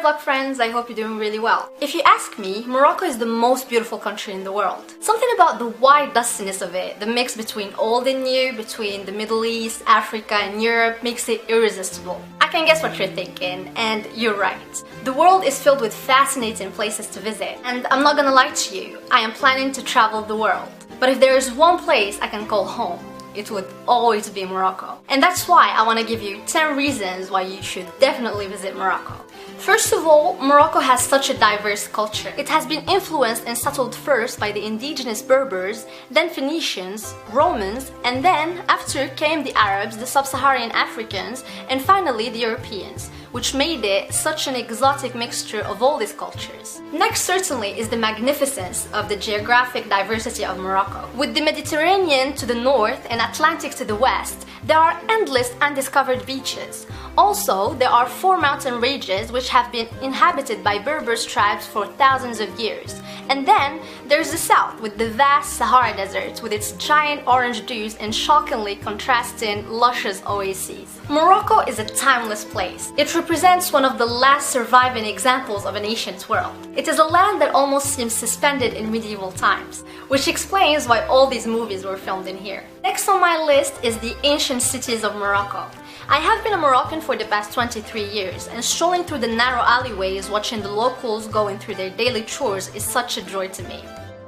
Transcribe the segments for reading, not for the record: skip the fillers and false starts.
vlog friends, I hope you're doing really well. If you ask me, Morocco is the most beautiful country in the world. Something about the wide dustiness of it, the mix between old and new, between the Middle East, Africa and Europe makes it irresistible. I can guess what you're thinking, and you're right. The world is filled with fascinating places to visit, and I'm not gonna lie to you, I am planning to travel the world. But if there is one place I can call home, it would always be Morocco. And that's why I want to give you 10 reasons why you should definitely visit Morocco. First of all, Morocco has such a diverse culture. It has been influenced and settled first by the indigenous Berbers, then Phoenicians, Romans, and then after came the Arabs, the Sub-Saharan Africans, and finally the Europeans, which made it such an exotic mixture of all these cultures. Next certainly is the magnificence of the geographic diversity of Morocco. With the Mediterranean to the north and Atlantic to the west, there are endless undiscovered beaches. Also, there are 4 mountain ranges which have been inhabited by Berber tribes for thousands of years. And then there's the south with the vast Sahara Desert with its giant orange dews and shockingly contrasting luscious oases. Morocco is a timeless place. It represents one of the last surviving examples of an ancient world. It is a land that almost seems suspended in medieval times, which explains why all these movies were filmed in here. Next on my list is the ancient cities of Morocco. I have been a Moroccan for the past 23 years, and strolling through the narrow alleyways watching the locals going through their daily chores is such a joy to me.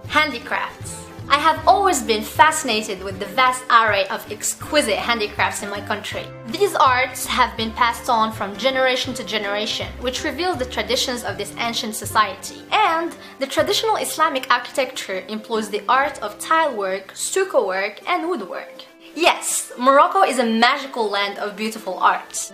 Handicrafts. I have always been fascinated with the vast array of exquisite handicrafts in my country. These arts have been passed on from generation to generation, which reveals the traditions of this ancient society. And the traditional Islamic architecture employs the art of tile work, stucco work, and woodwork. Yes, Morocco is a magical land of beautiful art.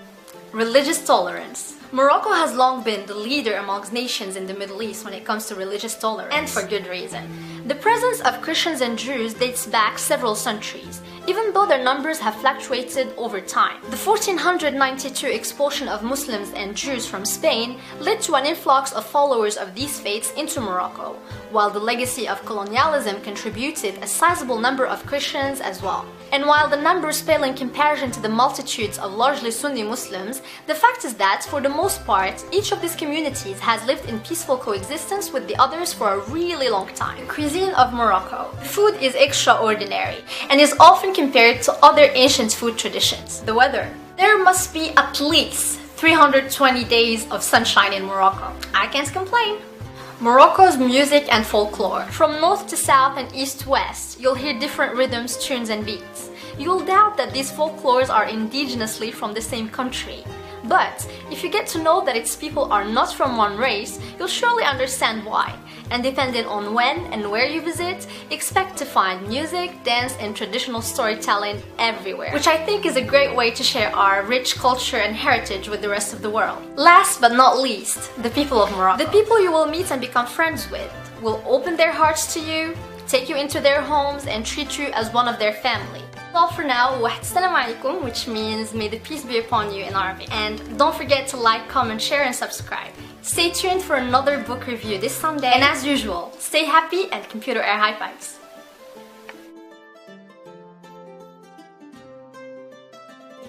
Religious tolerance. Morocco has long been the leader amongst nations in the Middle East when it comes to religious tolerance, and for good reason. The presence of Christians and Jews dates back several centuries, even though their numbers have fluctuated over time. The 1492 expulsion of Muslims and Jews from Spain led to an influx of followers of these faiths into Morocco, while the legacy of colonialism contributed a sizable number of Christians as well. And while the numbers pale in comparison to the multitudes of largely Sunni Muslims, the fact is that, for the most part, each of these communities has lived in peaceful coexistence with the others for a really long time. The cuisine of Morocco. The food is extraordinary and is often compared to other ancient food traditions. The weather. There must be at least 320 days of sunshine in Morocco. I can't complain. Morocco's music and folklore. From north to south and east to west, you'll hear different rhythms, tunes and beats. You'll doubt that these folklores are indigenously from the same country. But if you get to know that its people are not from one race, you'll surely understand why. And depending on when and where you visit, expect to find music, dance and traditional storytelling everywhere, which I think is a great way to share our rich culture and heritage with the rest of the world. Last but not least, the people of Morocco. The people you will meet and become friends with will open their hearts to you, take you into their homes and treat you as one of their family. That's all for now. Assalamu alaikum, which means may the peace be upon you in Arabic. And don't forget to like, comment, share and subscribe. Stay tuned for another book review this Sunday. And as usual, stay happy and computer air high fives.